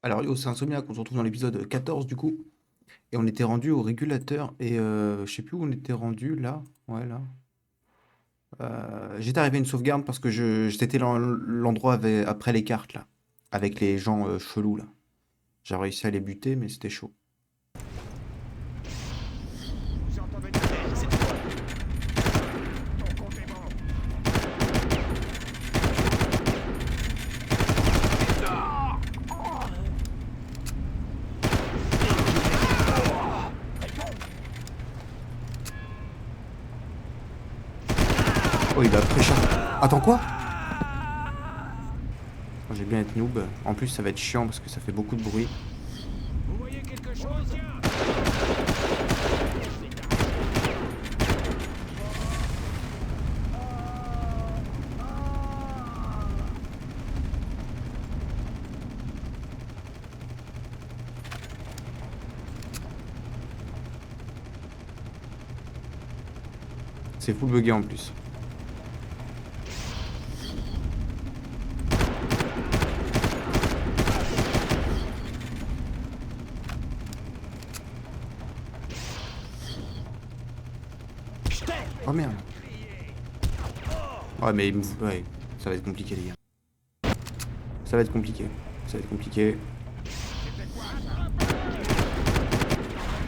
Alors yo, c'est Insomniac, on se retrouve dans l'épisode 14 du coup. Et on était rendu au régulateur et je sais plus où on était rendu là. Ouais là. J'étais arrivé à une sauvegarde parce que c'était l'endroit après les cartes là. Avec les gens chelous là. J'ai réussi à les buter mais c'était chaud. J'entends venir d'aide, c'est toi. Ton compte est bon. Oh il a pré-chargé. Attends quoi? Oh, j'ai bien être noob. En plus ça va être chiant parce que ça fait beaucoup de bruit. Vous voyez quelque chose? Tiens. C'est full bugué en plus. Oh merde. Ouais mais ouais, ça va être compliqué les gars. Ça va être compliqué. Ça va être compliqué.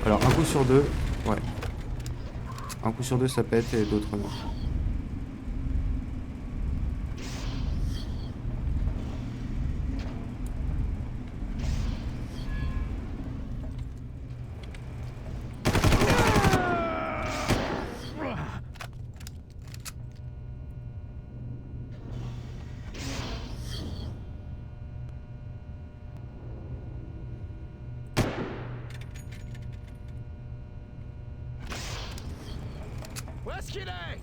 Alors un coup sur deux, ouais. Un coup sur deux ça pète et d'autres non. Où est-ce qu'il est?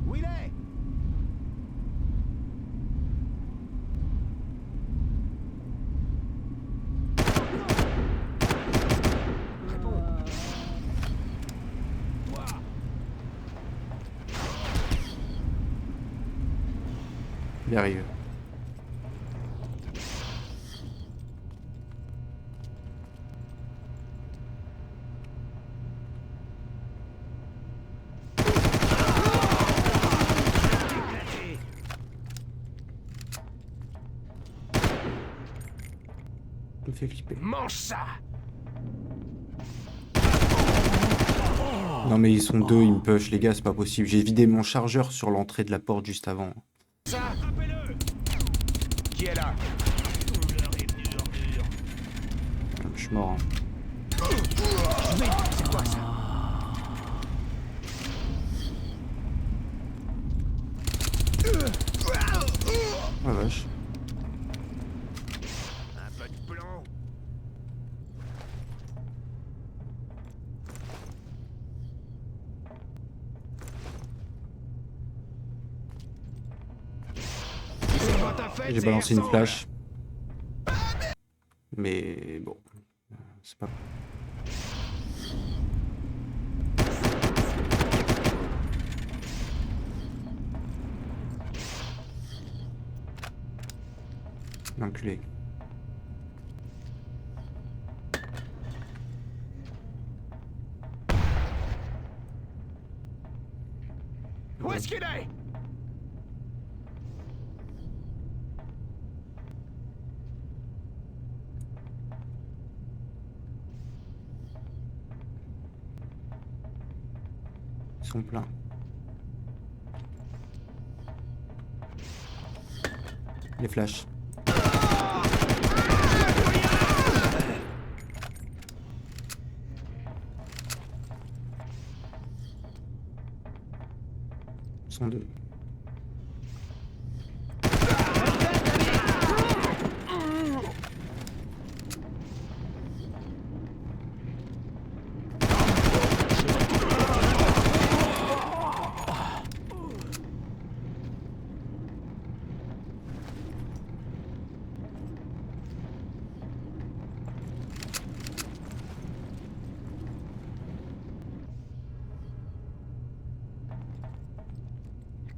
Où il est? Réponds. Toi. Il arrive. Il me fait flipper. Mange ça. Non mais ils sont deux, ils me push les gars, c'est pas possible. J'ai vidé mon chargeur sur l'entrée de la porte juste avant. Ça. Attrapez-le. Qui est là? Je suis mort. Hein. C'est quoi ça? Oh vache. Un peu de plomb. C'est pas ta fête, J'ai ces balancé une garçons, flash. Mais bon, c'est pas... L'enculé. là. Où est-ce qu'il est? Ils sont pleins. Les flashs. Ils sont deux.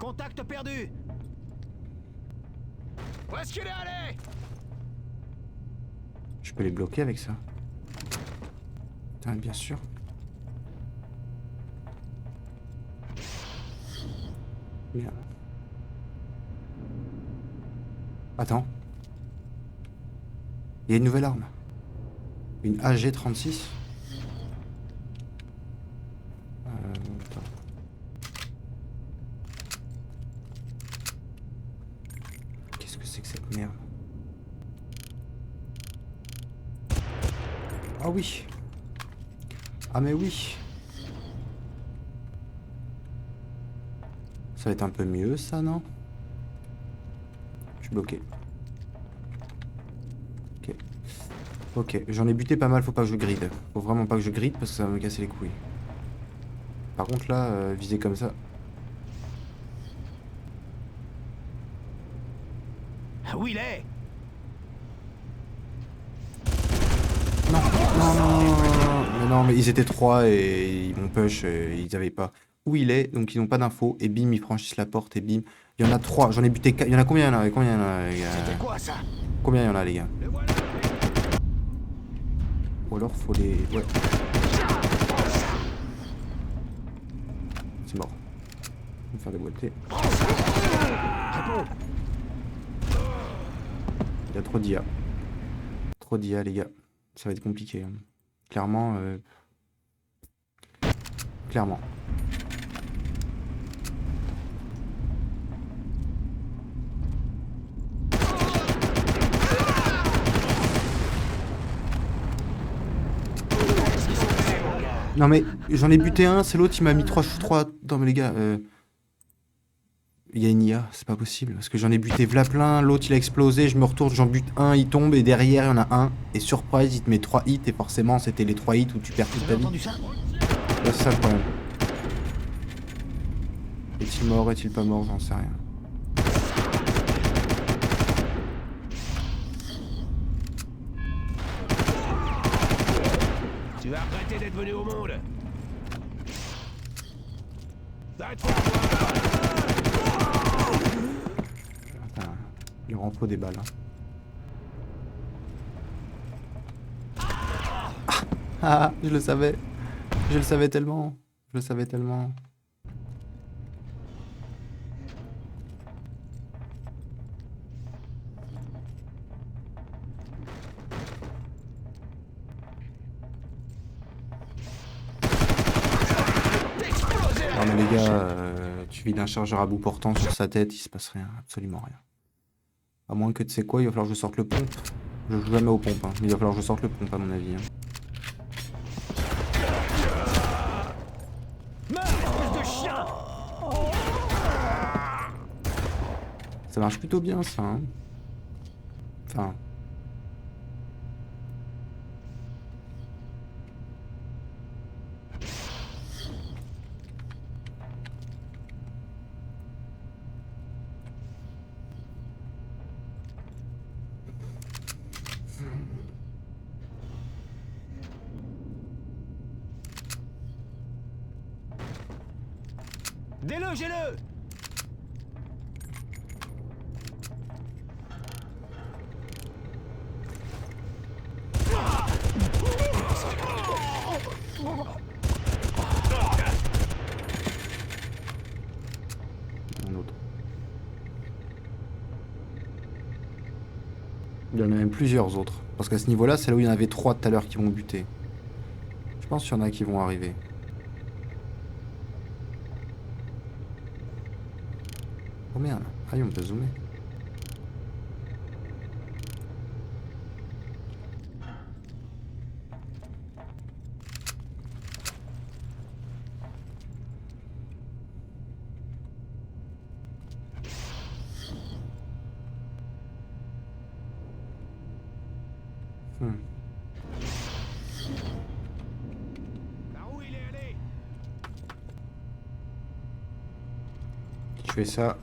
Contact perdu. Où est-ce qu'il est allé? Je peux les bloquer avec ça. Putain, bien sûr. Merde. Attends. Il y a une nouvelle arme. Une AG-36. Attends. Qu'est-ce que c'est que cette merde? Ah oui. Ah mais oui. Ça va être un peu mieux ça, non? Je suis bloqué. Ok. Ok, j'en ai buté pas mal, faut pas que je gride. Faut vraiment pas que je gride parce que ça va me casser les couilles. Par contre là, viser comme ça. Où il est? Non, non, non, mais ils étaient trois et ils m'ont push, ils avaient pas où il est, donc ils n'ont pas d'infos, et bim, ils franchissent la porte, et bim. Il y en a trois, j'en ai buté quatre. Il y en a combien là? Combien il y en a, les gars? C'était quoi ça? Combien il y en a, les gars? Le voilà. Ou alors faut les. Ouais, c'est mort. On va me faire déboîter. Réponds. Il y a trop d'IA. Trop d'IA, les gars. Ça va être compliqué, hein. Clairement. Clairement. Non mais j'en ai buté un, c'est l'autre, il m'a mis 3. Non mais les gars, il y a une IA, c'est pas possible. Parce que j'en ai buté v'là plein, l'autre il a explosé, je me retourne, j'en bute un, il tombe, et derrière il y en a un. Et surprise, il te met 3 hits, et forcément c'était les 3 hits où tu perds toute Vous ta avez vie. entendu ça? Là, c'est ça le problème. Est-il mort, est-il pas mort, j'en sais rien. Tu vas regretter d'être venu au monde. Arrête-toi. Putain, il renfo des balles. Ah, je le savais. Je le savais tellement. Je le savais tellement. Non mais les gars, tu vis d'un chargeur à bout portant sur sa tête, il se passe rien, absolument rien. À moins que tu sais quoi, il va falloir que je sorte le pompe. Je joue jamais aux pompes, hein. Il va falloir que je sorte le pompe à mon avis, hein. Meurs, espèce de chien. Ça marche plutôt bien ça, hein. Enfin... Délogez-le. Un autre. Il y en a même plusieurs autres. Parce qu'à ce niveau-là, c'est là où il y en avait 3 tout à l'heure qui vont buter. Je pense qu'il y en a qui vont arriver. Oh merde, ah oui, on peut zoomer. Par où il est allé? Je fais ça.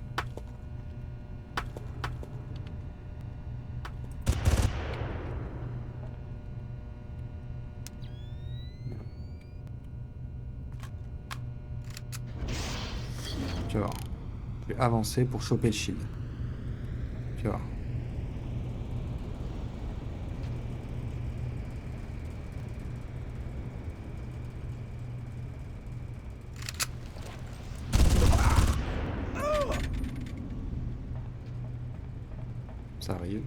Tu vas voir. Je vais avancer pour choper le shield. Tu vois. Ça arrive.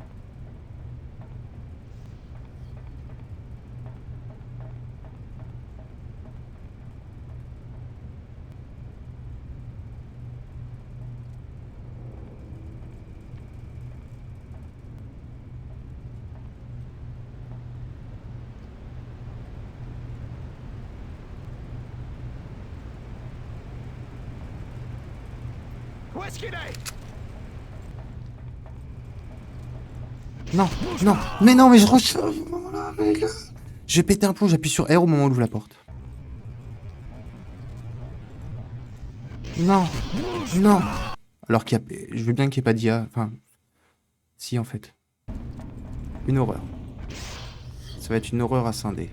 Où est-ce qu'il est? Non, non, mais non, mais je recharge. Je vais péter un plomb, j'appuie sur R au moment où j'ouvre la porte. Non, non. Alors qu'il y a... Je veux bien qu'il n'y ait pas d'IA. Enfin, si en fait. Une horreur. Ça va être une horreur à scinder.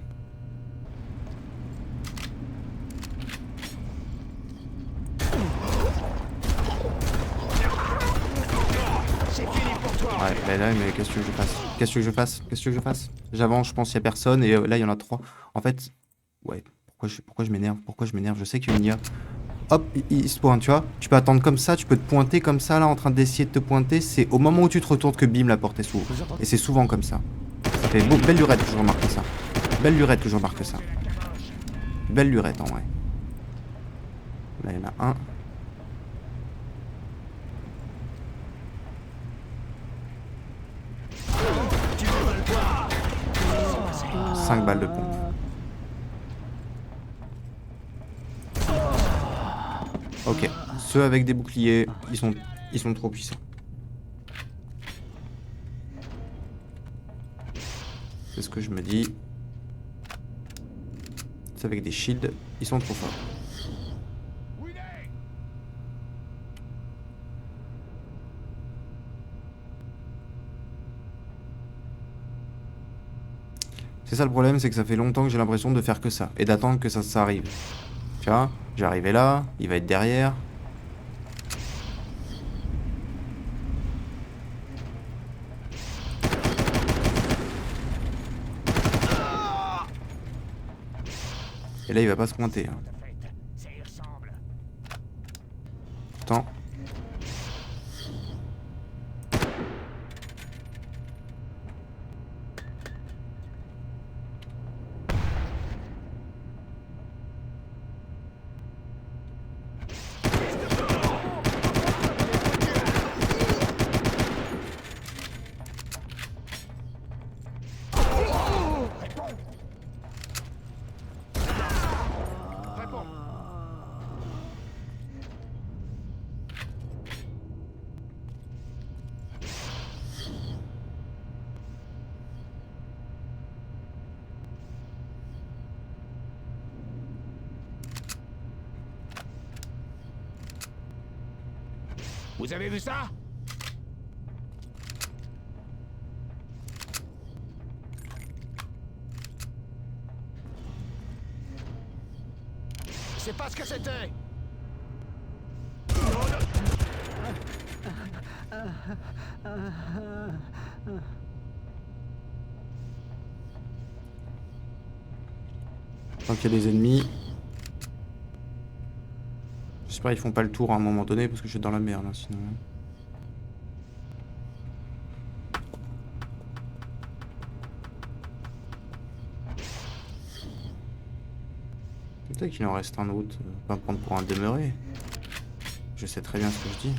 C'est fini pour toi. Ouais, mais là, mais qu'est-ce que je fasse? Qu'est-ce que je fasse? Qu'est-ce que je fasse? J'avance, je pense qu'il n'y a personne, et là, il y en a 3. En fait, ouais, pourquoi je m'énerve? Pourquoi je m'énerve? Je sais qu'il y a une IA. Hop, il se pointe, tu vois. Tu peux attendre comme ça, tu peux te pointer comme ça, là, en train d'essayer de te pointer. C'est au moment où tu te retournes que bim, la porte s'ouvre. Et c'est souvent comme ça. Ça fait belle lurette que je remarque ça. Belle lurette que je remarque ça. Belle lurette, en vrai. Là, il y en a un. Tu veux le voir? 5 balles de pompe. Ok, ceux avec des boucliers, ils sont trop puissants. C'est ce que je me dis. Ceux avec des shields, ils sont trop forts. Où il est? C'est ça le problème, c'est que ça fait longtemps que j'ai l'impression de faire que ça. Et d'attendre que ça arrive. Tu vois, j'ai arrivé là, il va être derrière. Et là, il va pas se pointer. Hein. Ça y ressemble. Pourtant. Réponds. Vous avez vu ça? Je sais pas ce que c'était. Tant qu'il y a des ennemis. J'espère qu'ils font pas le tour à un moment donné parce que je suis dans la merde, hein, sinon. Peut-être qu'il en reste un autre. Pas me prendre pour un demeuré. Je sais très bien ce que je dis.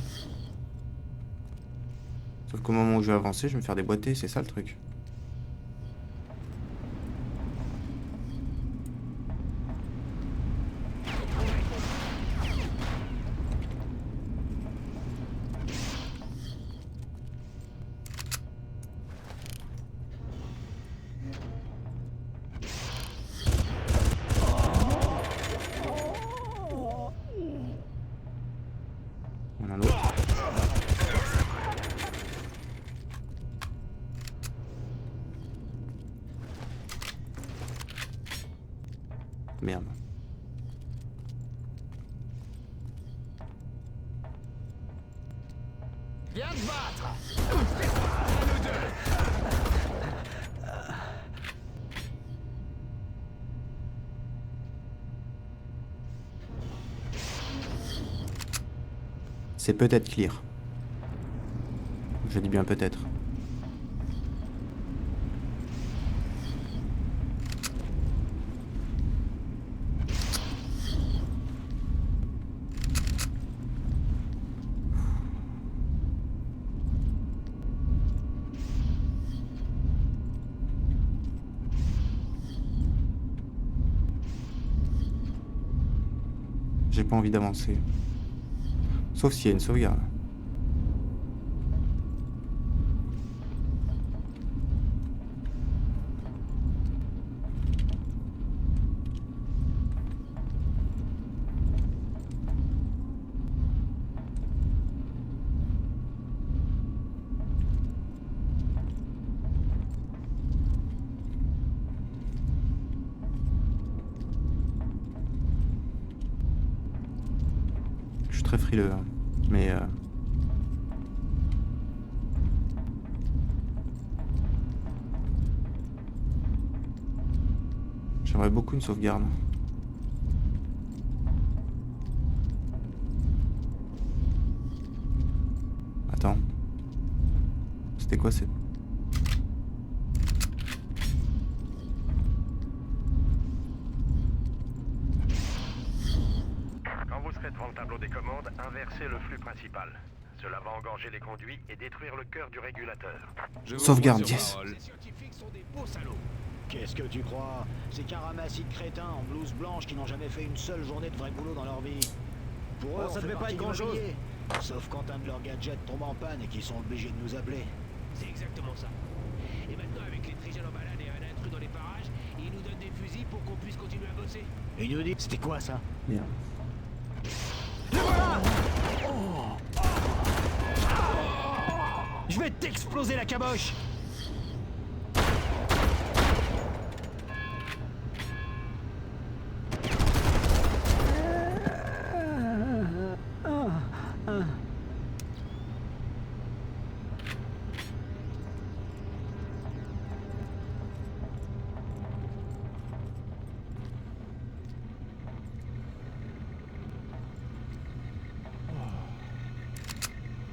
Sauf qu'au moment où je vais avancer, je vais me faire déboîter, c'est ça le truc. Il y en a un autre. Merde. C'est peut-être clear. Je dis bien peut-être. J'ai pas envie d'avancer. Sauf s'il y a une sauvegarde. Je suis très frileux, hein. Mais j'aimerais beaucoup une sauvegarde. Attends. C'était quoi cette... Quand vous serez devant le tableau des commandes, inversez le flux principal. Cela va engorger les conduits et détruire le cœur du régulateur. Sauvegarde, yes. Les scientifiques sont des beaux salauds. Qu'est-ce que tu crois? C'est qu'un ramassis de crétins en blouse blanche qui n'ont jamais fait une seule journée de vrai boulot dans leur vie. Pour eux, Oh, ça on fait devait pas partie être du grand-chose. mobilier. Sauf quand un de leurs gadgets tombe en panne et qu'ils sont obligés de nous appeler. C'est exactement ça. Et maintenant, avec les trigènes en balade et un intrus dans les parages, ils nous donnent des fusils pour qu'on puisse continuer à bosser. Et ils nous disent, c'était quoi ça? Merde. Je vais t'exploser la caboche!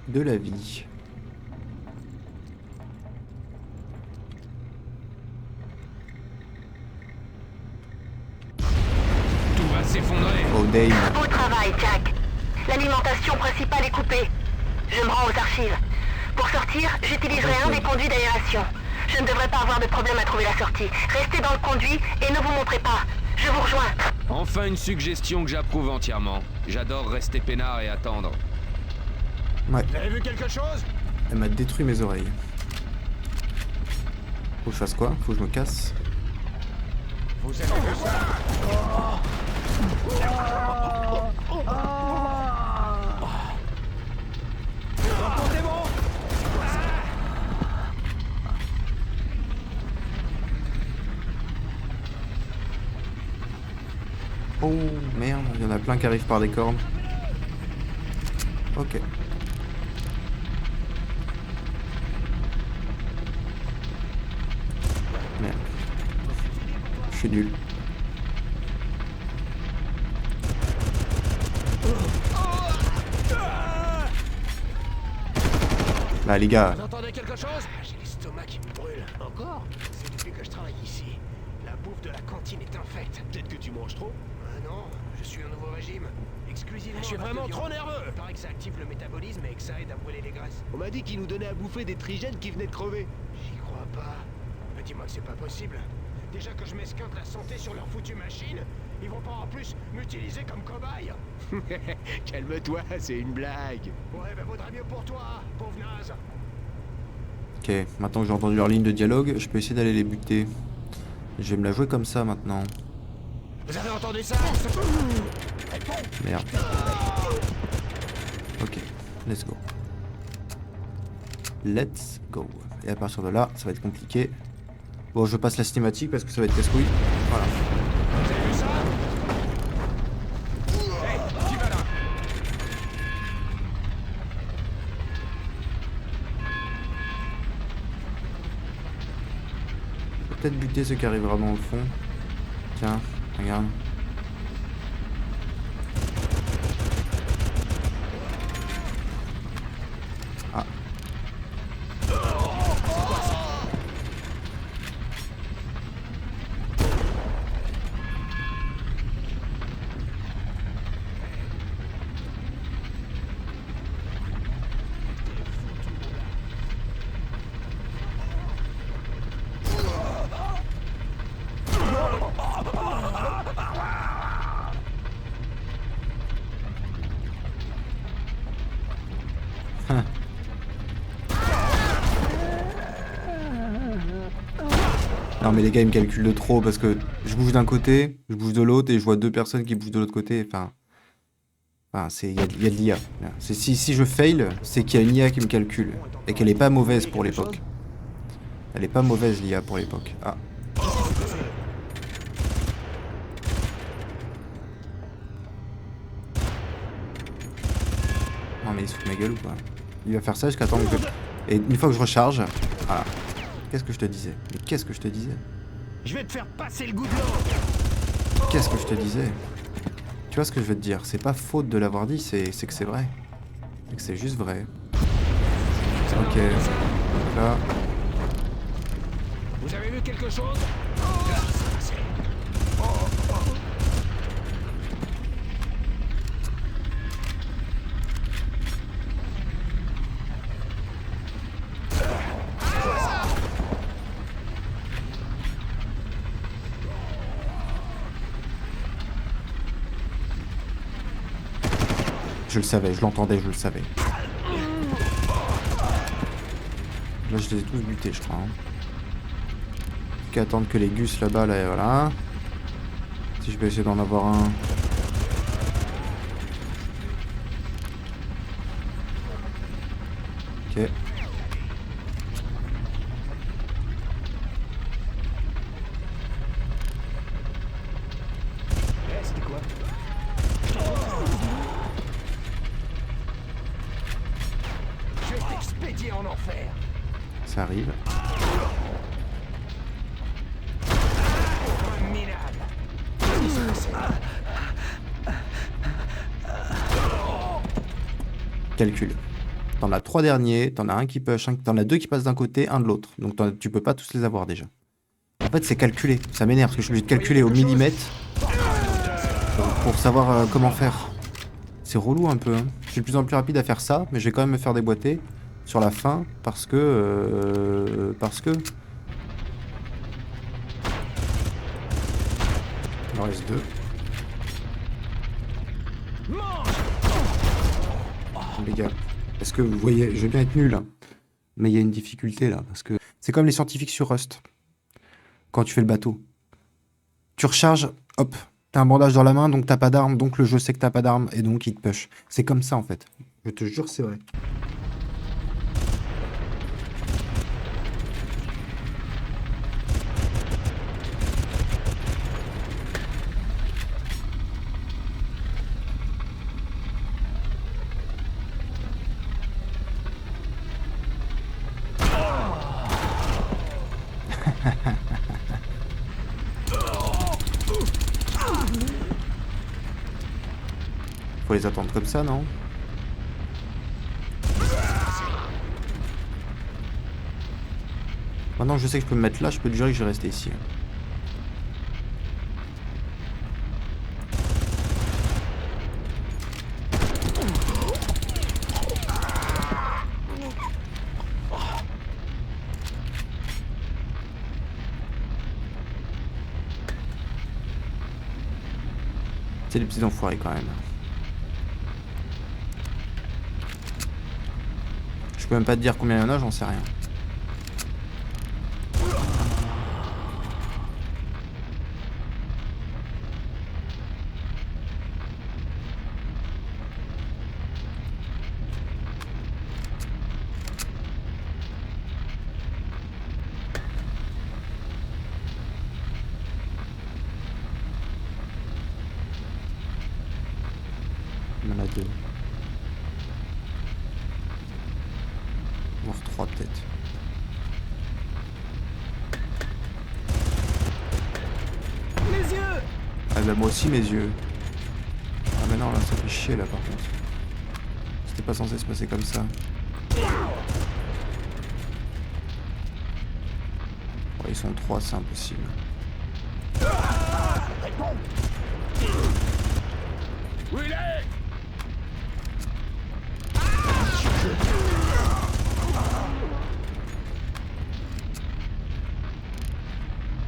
De la vie. Tout va s'effondrer. Oh Dame. Beau travail, Jack. L'alimentation principale est coupée. Je me rends aux archives. Pour sortir, j'utiliserai un des conduits d'aération. Je ne devrais pas avoir de problème à trouver la sortie. Restez dans le conduit et ne vous montrez pas. Je vous rejoins. Enfin une suggestion que j'approuve entièrement. J'adore rester peinard et attendre. Ouais, Vous avez vu quelque chose? elle m'a détruit mes oreilles. Faut que je fasse quoi? Faut que je me casse. Vous avez vu ça? Oh merde, il y en a plein qui arrivent par des cornes. Ok. Merde. Je suis nul. Là les gars, Vous entendez quelque chose? J'ai l'estomac qui me brûle. Encore? C'est depuis que je travaille ici. La bouffe de la cantine est infecte. Peut-être que tu manges trop. Non, je suis un nouveau régime. Exclusivement. Je suis à base de vraiment viande. trop nerveux. Il paraît que ça active le métabolisme et que ça aide à brûler les graisses. On m'a dit qu'ils nous donnaient à bouffer des trigènes qui venaient de crever. J'y crois pas. Mais dis-moi que c'est pas possible. Déjà que je m'esquinte la santé sur leur foutue machine, ils vont pas en plus m'utiliser comme cobaye. Calme-toi, c'est une blague. Ouais, bah vaudrait mieux pour toi, pauvre naze. ok, maintenant que j'ai entendu leur ligne de dialogue, je peux essayer d'aller les buter. Je vais me la jouer comme ça maintenant. Vous avez entendu ça? Merde. Ok, let's go. Let's go. Et à partir de là, ça va être compliqué. Bon, je passe la cinématique parce que ça va être casse-couille. Voilà. Vous avez vu ça? Hey, qui va là? Je vais peut-être buter ceux qui arrivent vraiment au fond. Tiens, regarde. Non mais les gars ils me calculent de trop parce que je bouge d'un côté, je bouge de l'autre et je vois deux personnes qui bougent de l'autre côté. Enfin il y a de l'IA. Si je fail, c'est qu'il y a une IA qui me calcule et qu'elle est pas mauvaise pour l'époque. Elle est pas mauvaise l'IA pour l'époque. Ah. Non mais il se fout de ma gueule ou quoi? Il va faire ça jusqu'à temps que... Et une fois que je recharge... Voilà. Qu'est-ce que je te disais? Mais qu'est-ce que je te disais? Je vais te faire passer le goût de l'eau. Qu'est-ce que je te disais? Tu vois ce que je veux te dire? C'est pas faute de l'avoir dit, c'est que c'est vrai. C'est que c'est juste vrai. Ok. Donc là... Vous avez vu quelque chose? Je le savais, je l'entendais, je le savais. Là, je les ai tous butés, je crois. Hein. Qu'à attendre que les gus là-bas, là, voilà. Si je peux essayer d'en avoir un. Ok. C'était quoi? Je vais t'expédier en enfer. Ça arrive. Un minable. Calcul. T'en as 3 derniers, t'en as un qui push, t'en as 2 qui passent d'un côté, un de l'autre. Donc tu peux pas tous les avoir déjà. En fait, c'est calculé. Ça m'énerve parce que je suis obligé de calculer au millimètre pour savoir comment faire. C'est relou un peu. Hein. Je suis de plus en plus rapide à faire ça, mais je vais quand même me faire déboîter sur la fin parce que... Il en reste 2. Les gars, est-ce que vous voyez, je vais bien être nul, hein, mais il y a une difficulté là, parce que c'est comme les scientifiques sur Rust. Quand tu fais le bateau, tu recharges, hop, t'as un bandage dans la main, donc t'as pas d'arme, donc le jeu sait que t'as pas d'arme, et donc il te push. C'est comme ça en fait. Je te jure, c'est vrai. Faut les attendre comme ça, non? Maintenant je sais que je peux me mettre là, je peux te jurer que je vais rester ici. C'est des petits enfoirés quand même. Je peux même pas te dire combien il y en a, j'en sais rien. Il y en a 2. Voire 3 peut-être. Les yeux. Ah bah moi aussi mes yeux. Ah mais non là ça fait chier là par contre. C'était pas censé se passer comme ça. Oh, ils sont 3, c'est impossible. Où il est?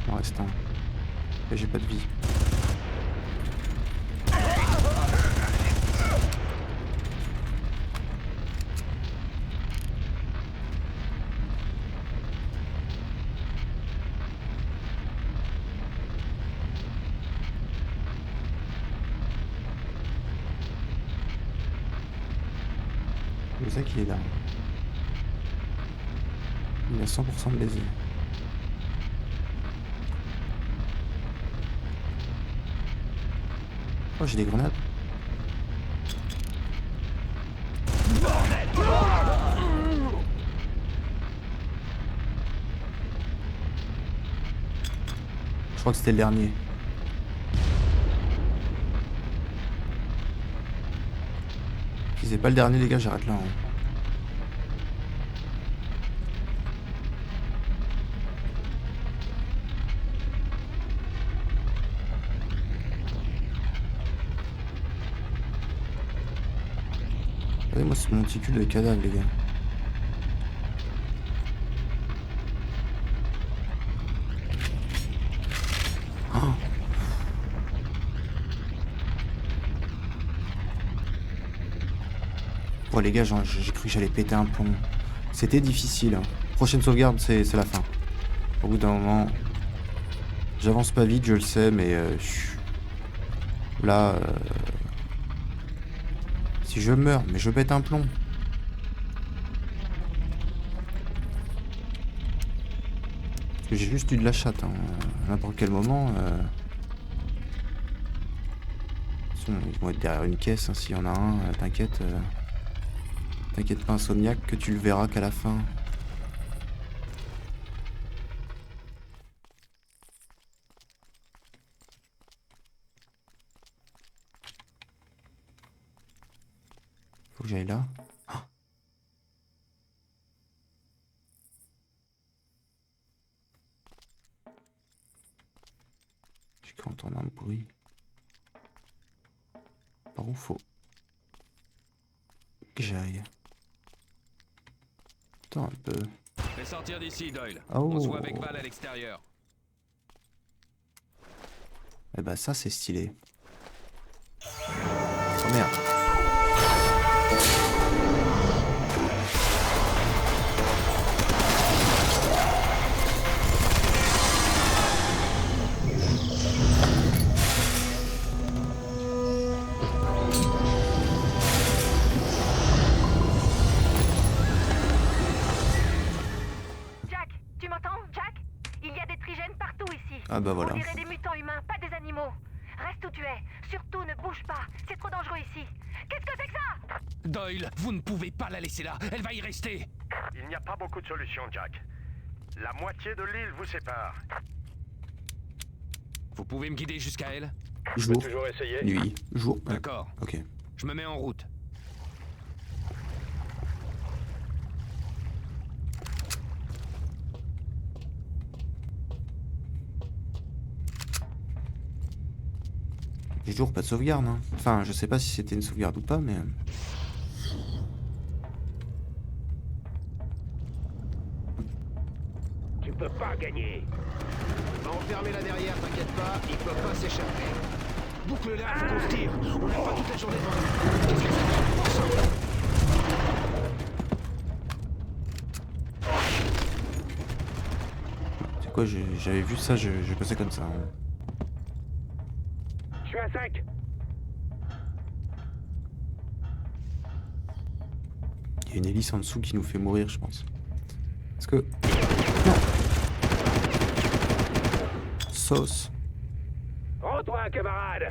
Il en reste un. Et j'ai pas de vie. C'est ça qui est là. Il a 100% de baiser. Oh, j'ai des grenades. Je crois que c'était le dernier. Si c'est pas le dernier, les gars, j'arrête là. Hein. Regardez-moi ce monticule de cadavres, les gars. Oh. Oh les gars, j'ai cru que j'allais péter un plomb. C'était difficile. Hein. Prochaine sauvegarde, c'est la fin. Au bout d'un moment, j'avance pas vite, je le sais, mais là, si je meurs, mais je pète un plomb. Parce que j'ai juste eu de la chatte, hein. À n'importe quel moment. Ils vont être derrière une caisse, hein, s'il y en a un, t'inquiète. T'inquiète pas, Insomniac, que tu le verras qu'à la fin. Faut que j'aille là. Ah. J'ai cru entendre un bruit. Par où faut que j'aille? Attends un peu. Fais sortir d'ici, Doyle. Oh. On se voit avec Val à l'extérieur. Eh bah ça c'est stylé. Oh merde. Jack, tu m'entends, Jack? Il y a des trigènes partout ici. Ah bah voilà. On dirait des mutants humains, pas des animaux. Reste où tu es. Surtout ne bouge pas. C'est trop dangereux ici. Qu'est-ce que c'est que ça? Doyle, vous ne pouvez pas la laisser là. Elle va y rester. Il n'y a pas beaucoup de solutions, Jack. La moitié de l'île vous sépare. Vous pouvez me guider jusqu'à elle? Jour. Toujours essayer. Nuit. Jour. Ouais. D'accord. Ok. Je me mets en route. J'ai toujours pas de sauvegarde. Hein. Enfin, je sais pas si c'était une sauvegarde ou pas, mais. Tu peux pas gagner. Enfermez là derrière, t'inquiète pas, ils peuvent pas s'échapper. Boucle-la, faut qu'on se tire. On n'a pas toute la journée devant nous. Qu'est-ce que ça fait? C'est quoi, j'avais vu ça, je passais comme ça. Hein. Je suis à 5. Il y a une hélice en dessous qui nous fait mourir, je pense. Parce que. Non. Sauce. Rends-toi, camarade.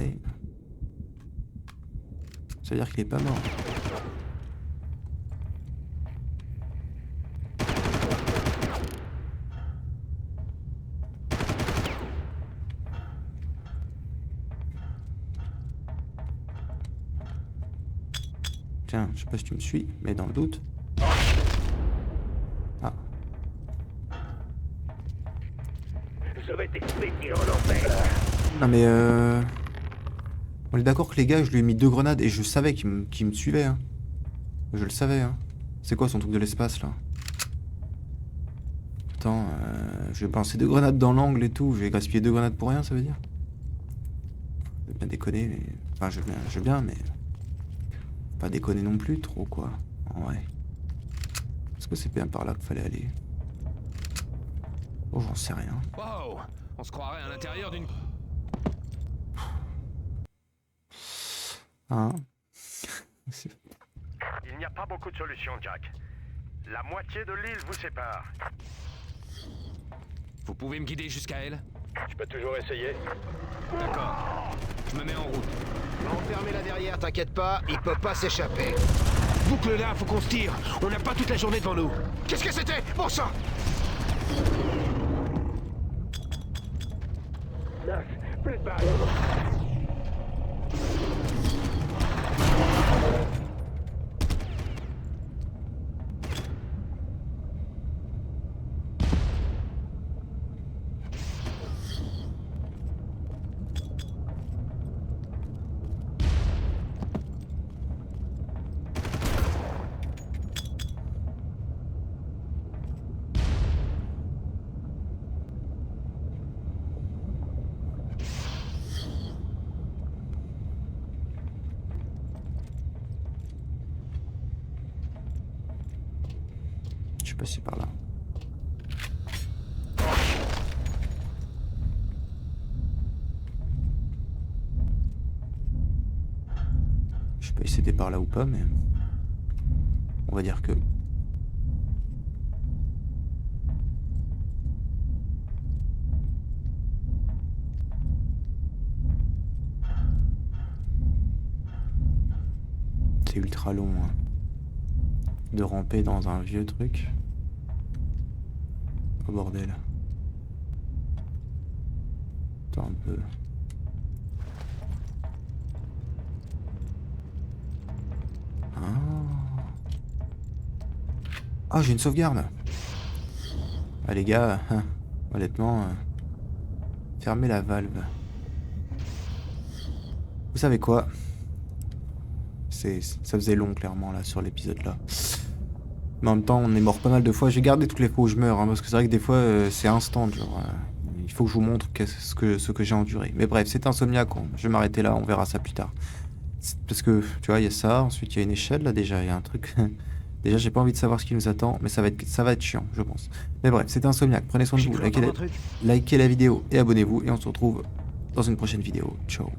Et... Ça veut dire qu'il est pas mort. Tiens, je sais pas si tu me suis, mais dans le doute. Ah. Je vais t'expédier en enfer. Non mais on est d'accord que les gars, je lui ai mis 2 grenades et je savais qu'il me suivait. Hein. Je le savais. Hein. C'est quoi son truc de l'espace là? Attends, je vais balancer 2 grenades dans l'angle et tout. Je vais gaspiller 2 grenades pour rien, ça veut dire? Je vais bien déconner, mais... Enfin, je veux bien, mais... Pas déconner non plus, trop quoi. En vrai. Est-ce que c'est bien par là qu'il fallait aller? Oh, j'en sais rien. Wow! On se croirait à l'intérieur d'une... Hein? Il n'y a pas beaucoup de solutions, Jack. La moitié de l'île vous sépare. Vous pouvez me guider jusqu'à elle? Je peux toujours essayer. D'accord. Je me mets en route. Enfermez-la derrière, t'inquiète pas, il peut pas s'échapper. Boucle là, faut qu'on se tire. On n'a pas toute la journée devant nous. Qu'est-ce que c'était? Bon sang! Plus de balles. Je suis passé par là. Je sais pas si c'était par là ou pas, mais on va dire que. C'est ultra long hein, de ramper dans un vieux truc. Oh bordel. Attends un peu. Ah, j'ai une sauvegarde. Ah les gars, honnêtement, fermez la valve. Vous savez quoi? Ça faisait long clairement là sur l'épisode là. Mais en même temps on est mort pas mal de fois. J'ai gardé toutes les fois où je meurs hein, parce que c'est vrai que des fois c'est instant genre. Il faut que je vous montre ce que j'ai enduré. Mais bref, c'est Insomniac. Je vais m'arrêter là, on verra ça plus tard. Parce que tu vois, il y a ça, ensuite il y a une échelle là déjà, il y a un truc. Déjà j'ai pas envie de savoir ce qui nous attend, mais ça va être chiant, je pense. Mais bref, c'est Insomniac, prenez soin de vous, likez la vidéo et abonnez-vous et on se retrouve dans une prochaine vidéo. Ciao.